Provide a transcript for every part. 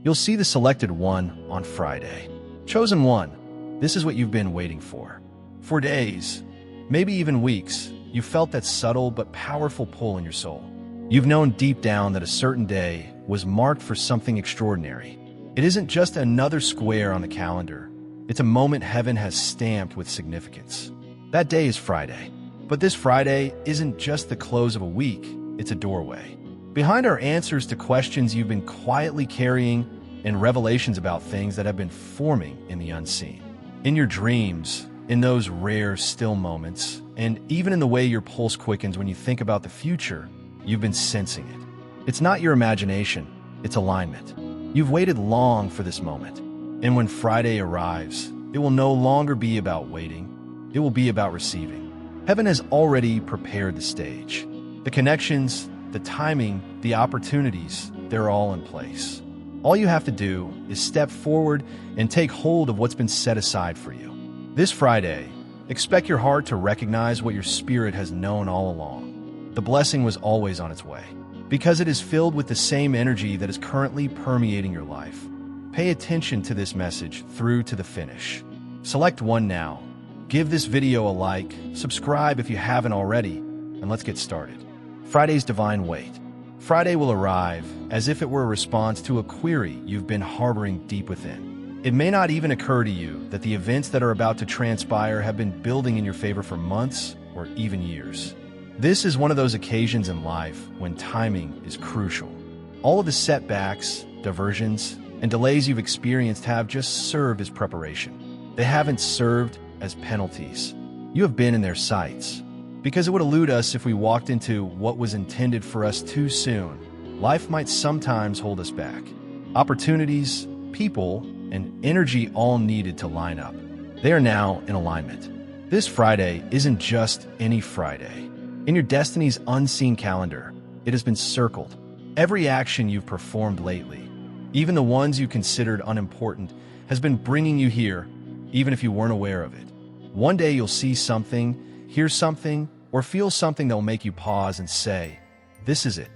You'll see the selected one on Friday. Chosen one. This is what you've been waiting for. For days, maybe even weeks, you felt that subtle but powerful pull in your soul. You've known deep down that a certain day was marked for something extraordinary. It isn't just another square on the calendar. It's a moment heaven has stamped with significance. That day is Friday. But this Friday isn't just the close of a week, it's a doorway. Behind our answers to questions you've been quietly carrying and revelations about things that have been forming in the unseen. In your dreams, in those rare, still moments, and even in the way your pulse quickens when you think about the future, you've been sensing it. It's not your imagination, it's alignment. You've waited long for this moment. And when Friday arrives, it will no longer be about waiting, it will be about receiving. Heaven has already prepared the stage. The connections, the timing, the opportunities, they're all in place. All you have to do is step forward and take hold of what's been set aside for you. This Friday, expect your heart to recognize what your spirit has known all along. The blessing was always on its way, because it is filled with the same energy that is currently permeating your life. Pay attention to this message through to the finish. Select one now. Give this video a like, subscribe if you haven't already, and let's get started. Friday's divine wait. Friday will arrive as if it were a response to a query you've been harboring deep within. It may not even occur to you that the events that are about to transpire have been building in your favor for months or even years. This is one of those occasions in life when timing is crucial. All of the setbacks, diversions, and delays you've experienced have just served as preparation. They haven't served as penalties. You have been in their sights. Because it would elude us if we walked into what was intended for us too soon. Life might sometimes hold us back. Opportunities, people, and energy all needed to line up. They are now in alignment. This Friday isn't just any Friday. In your destiny's unseen calendar, it has been circled. Every action you've performed lately, even the ones you considered unimportant, has been bringing you here, even if you weren't aware of it. One day you'll see something, hear something, or feel something that will make you pause and say, "This is it."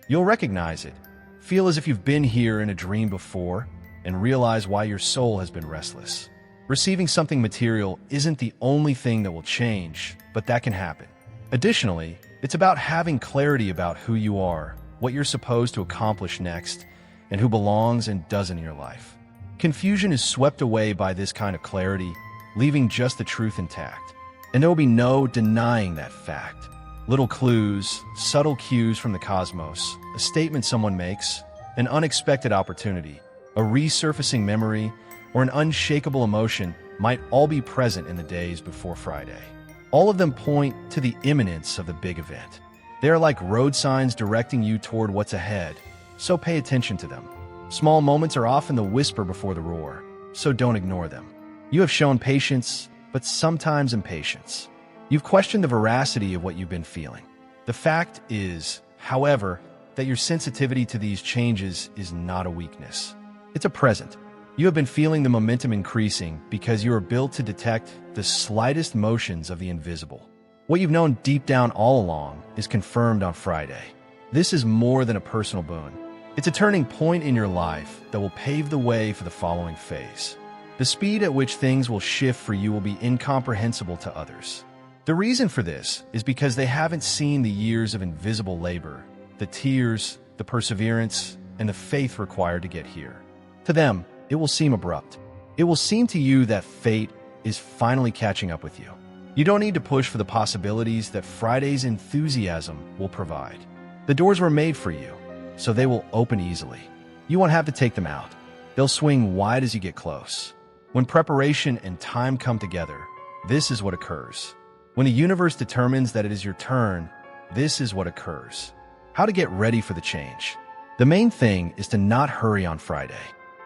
You'll recognize it, feel as if you've been here in a dream before, and realize why your soul has been restless. Receiving something material isn't the only thing that will change, but that can happen. Additionally, it's about having clarity about who you are, what you're supposed to accomplish next, and who belongs and doesn't in your life. Confusion is swept away by this kind of clarity, leaving just the truth intact. And there will be no denying that fact. Little clues, subtle cues from the cosmos, a statement someone makes, an unexpected opportunity, a resurfacing memory, or an unshakable emotion might all be present in the days before Friday. All of them point to the imminence of the big event. They are like road signs directing you toward what's ahead, so pay attention to them. Small moments are often the whisper before the roar, so don't ignore them. You have shown patience, but sometimes impatience. You've questioned the veracity of what you've been feeling. The fact is, however, that your sensitivity to these changes is not a weakness. It's a present. You have been feeling the momentum increasing because you are built to detect the slightest motions of the invisible. What you've known deep down all along is confirmed on Friday. This is more than a personal boon. It's a turning point in your life that will pave the way for the following phase. The speed at which things will shift for you will be incomprehensible to others. The reason for this is because they haven't seen the years of invisible labor, the tears, the perseverance, and the faith required to get here. To them, it will seem abrupt. It will seem to you that fate is finally catching up with you. You don't need to push for the possibilities that Friday's enthusiasm will provide. The doors were made for you, so they will open easily. You won't have to take them out. They'll swing wide as you get close. When preparation and time come together, this is what occurs. When the universe determines that it is your turn, this is what occurs. How to get ready for the change. The main thing is to not hurry on Friday.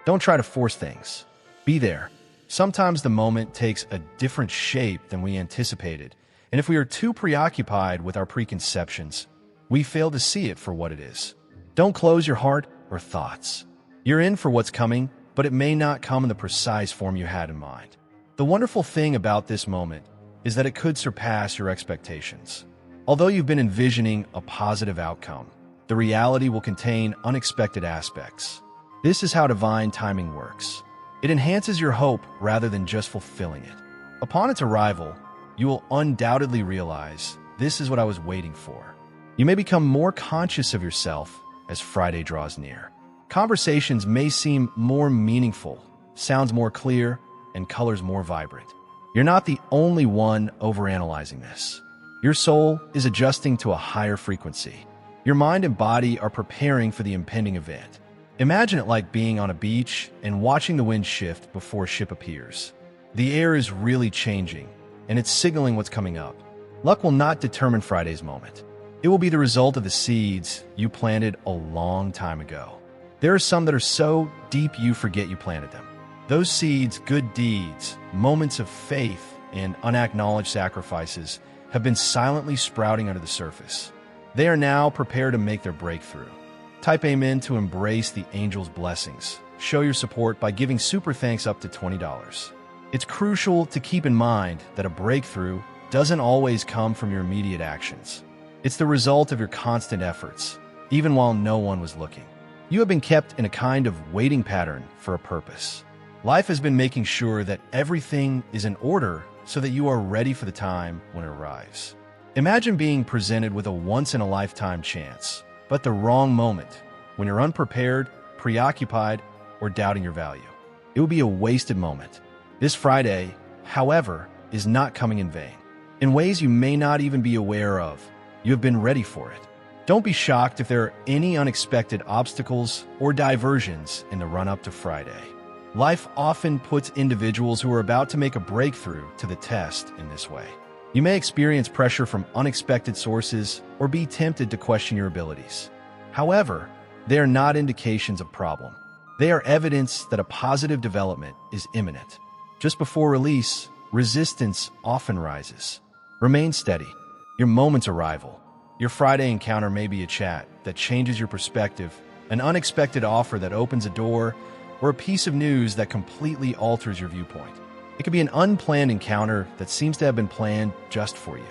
Don't try to force things. Be there. Sometimes the moment takes a different shape than we anticipated, and if we are too preoccupied with our preconceptions, we fail to see it for what it is. Don't close your heart or thoughts. You're in for what's coming, but it may not come in the precise form you had in mind. The wonderful thing about this moment is that it could surpass your expectations. Although you've been envisioning a positive outcome, the reality will contain unexpected aspects. This is how divine timing works. It enhances your hope rather than just fulfilling it. Upon its arrival, you will undoubtedly realize, this is what I was waiting for. You may become more conscious of yourself as Friday draws near. Conversations may seem more meaningful, sounds more clear, and colors more vibrant. You're not the only one overanalyzing this. Your soul is adjusting to a higher frequency. Your mind and body are preparing for the impending event. Imagine it like being on a beach and watching the wind shift before a ship appears. The air is really changing, and it's signaling what's coming up. Luck will not determine Friday's moment. It will be the result of the seeds you planted a long time ago. There are some that are so deep you forget you planted them. Those seeds, good deeds, moments of faith, and unacknowledged sacrifices have been silently sprouting under the surface. They are now prepared to make their breakthrough. Type Amen to embrace the angel's blessings. Show your support by giving super thanks up to $20. It's crucial to keep in mind that a breakthrough doesn't always come from your immediate actions. It's the result of your constant efforts, even while no one was looking. You have been kept in a kind of waiting pattern for a purpose. Life has been making sure that everything is in order so that you are ready for the time when it arrives. Imagine being presented with a once-in-a-lifetime chance, but the wrong moment, when you're unprepared, preoccupied, or doubting your value. It would be a wasted moment. This Friday, however, is not coming in vain. In ways you may not even be aware of, you have been ready for it. Don't be shocked if there are any unexpected obstacles or diversions in the run-up to Friday. Life often puts individuals who are about to make a breakthrough to the test in this way. You may experience pressure from unexpected sources or be tempted to question your abilities. However, they are not indications of problem. They are evidence that a positive development is imminent. Just before release, resistance often rises. Remain steady. Your moment's arrival. Your Friday encounter may be a chat that changes your perspective, an unexpected offer that opens a door, or a piece of news that completely alters your viewpoint. It could be an unplanned encounter that seems to have been planned just for you.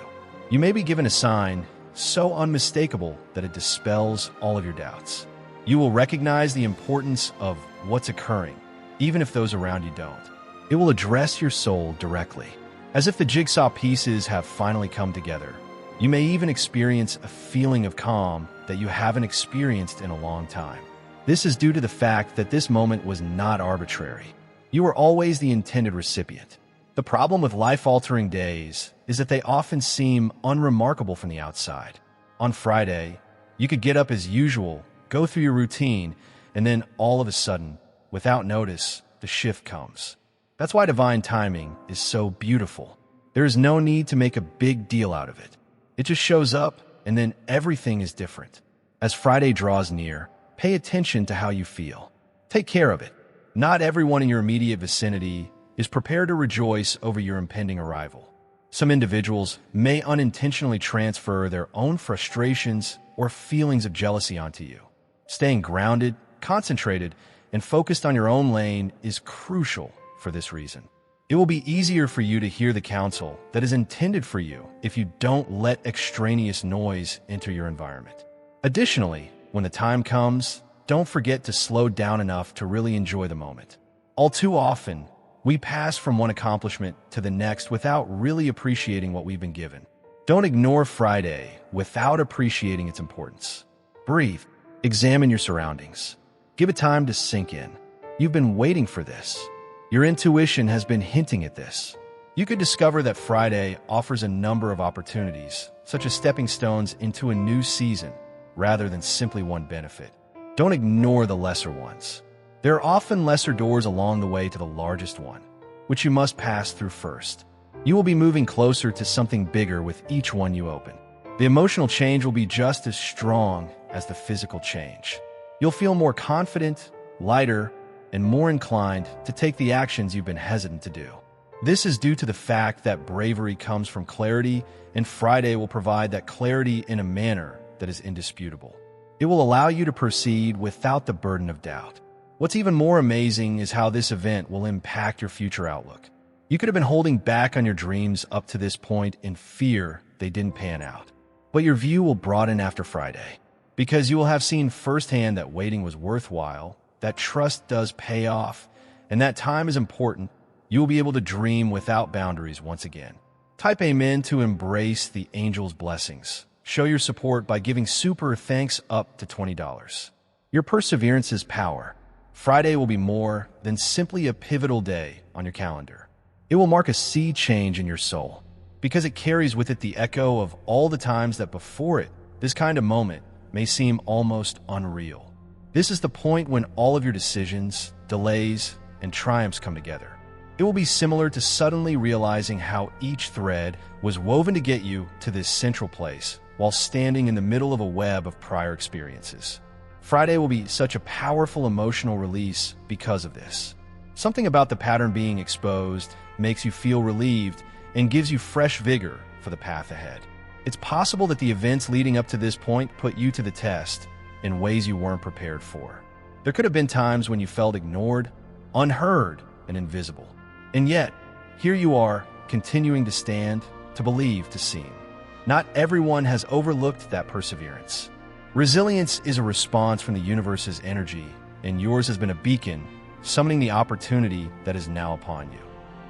You may be given a sign so unmistakable that it dispels all of your doubts. You will recognize the importance of what's occurring, even if those around you don't. It will address your soul directly, as if the jigsaw pieces have finally come together. You may even experience a feeling of calm that you haven't experienced in a long time. This is due to the fact that this moment was not arbitrary. You were always the intended recipient. The problem with life-altering days is that they often seem unremarkable from the outside. On Friday, you could get up as usual, go through your routine, and then all of a sudden, without notice, the shift comes. That's why divine timing is so beautiful. There is no need to make a big deal out of it. It just shows up, and then everything is different. As Friday draws near, pay attention to how you feel. Take care of it. Not everyone in your immediate vicinity is prepared to rejoice over your impending arrival. Some individuals may unintentionally transfer their own frustrations or feelings of jealousy onto you. Staying grounded, concentrated, and focused on your own lane is crucial for this reason. It will be easier for you to hear the counsel that is intended for you if you don't let extraneous noise enter your environment. Additionally, when the time comes, don't forget to slow down enough to really enjoy the moment. All too often, we pass from one accomplishment to the next without really appreciating what we've been given. Don't ignore Friday without appreciating its importance. Breathe. Examine your surroundings. Give it time to sink in. You've been waiting for this. Your intuition has been hinting at this. You could discover that Friday offers a number of opportunities, such as stepping stones into a new season, rather than simply one benefit. Don't ignore the lesser ones. There are often lesser doors along the way to the largest one, which you must pass through first. You will be moving closer to something bigger with each one you open. The emotional change will be just as strong as the physical change. You'll feel more confident, lighter, and more inclined to take the actions you've been hesitant to do. This is due to the fact that bravery comes from clarity, and Friday will provide that clarity in a manner that is indisputable. It will allow you to proceed without the burden of doubt. What's even more amazing is how this event will impact your future outlook. You could have been holding back on your dreams up to this point in fear they didn't pan out. But your view will broaden after Friday, because you will have seen firsthand that waiting was worthwhile, that trust does pay off, and that time is important. You will be able to dream without boundaries once again. Type amen to embrace the angel's blessings. Show your support by giving super thanks up to $20. Your perseverance's power. Friday will be more than simply a pivotal day on your calendar. It will mark a sea change in your soul, because it carries with it the echo of all the times that before it, this kind of moment may seem almost unreal. This is the point when all of your decisions, delays, and triumphs come together. It will be similar to suddenly realizing how each thread was woven to get you to this central place while standing in the middle of a web of prior experiences. Friday will be such a powerful emotional release because of this. Something about the pattern being exposed makes you feel relieved and gives you fresh vigor for the path ahead. It's possible that the events leading up to this point put you to the test in ways you weren't prepared for. There could have been times when you felt ignored, unheard, and invisible. And yet, here you are, continuing to stand, to believe, to seem. Not everyone has overlooked that perseverance. Resilience is a response from the universe's energy, and yours has been a beacon, summoning the opportunity that is now upon you.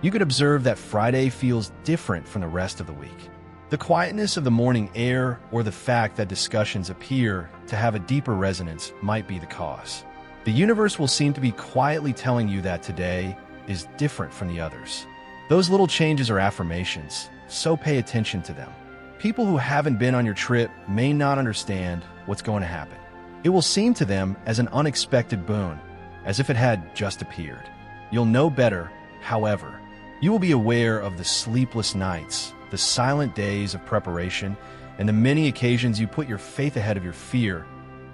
You could observe that Friday feels different from the rest of the week. The quietness of the morning air or the fact that discussions appear to have a deeper resonance might be the cause. The universe will seem to be quietly telling you that today is different from the others. Those little changes are affirmations, so pay attention to them. People who haven't been on your trip may not understand what's going to happen. It will seem to them as an unexpected boon, as if it had just appeared. You'll know better, however. You will be aware of the sleepless nights, the silent days of preparation, and the many occasions you put your faith ahead of your fear,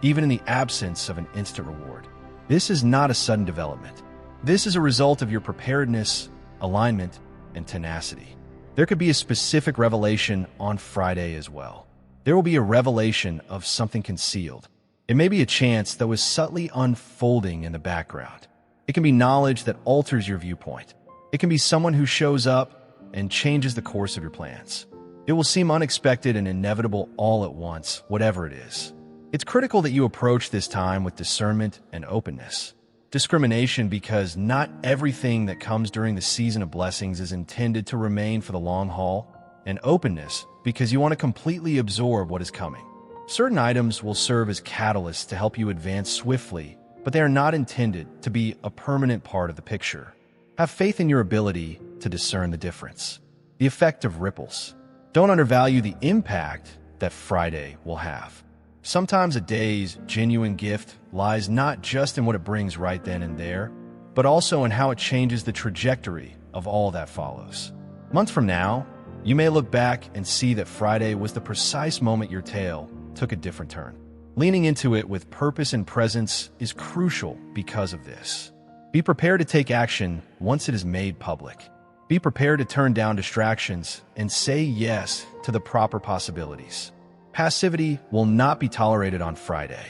even in the absence of an instant reward. This is not a sudden development. This is a result of your preparedness, alignment, and tenacity. There could be a specific revelation on Friday as well. There will be a revelation of something concealed. It may be a chance that was subtly unfolding in the background. It can be knowledge that alters your viewpoint. It can be someone who shows up and changes the course of your plans. It will seem unexpected and inevitable all at once, whatever it is. It's critical that you approach this time with discernment and openness. Discrimination, because not everything that comes during the season of blessings is intended to remain for the long haul, and openness, because you want to completely absorb what is coming. Certain items will serve as catalysts to help you advance swiftly, but they are not intended to be a permanent part of the picture. Have faith in your ability to discern the difference. The effect of ripples. Don't undervalue the impact that Friday will have. Sometimes a day's genuine gift lies not just in what it brings right then and there, but also in how it changes the trajectory of all that follows. Months from now, you may look back and see that Friday was the precise moment your tale took a different turn. Leaning into it with purpose and presence is crucial because of this. Be prepared to take action once it is made public. Be prepared to turn down distractions and say yes to the proper possibilities. Passivity will not be tolerated on Friday.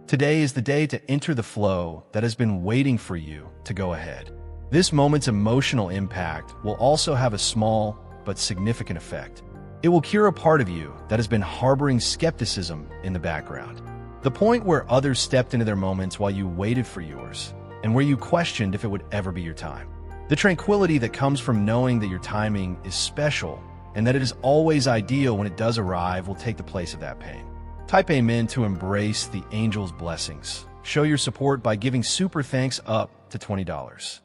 Today is the day to enter the flow that has been waiting for you to go ahead. This moment's emotional impact will also have a small but significant effect. It will cure a part of you that has been harboring skepticism in the background. The point where others stepped into their moments while you waited for yours, and where you questioned if it would ever be your time. The tranquility that comes from knowing that your timing is special and that it is always ideal when it does arrive will take the place of that pain. Type amen to embrace the angel's blessings. Show your support by giving super thanks up to $20.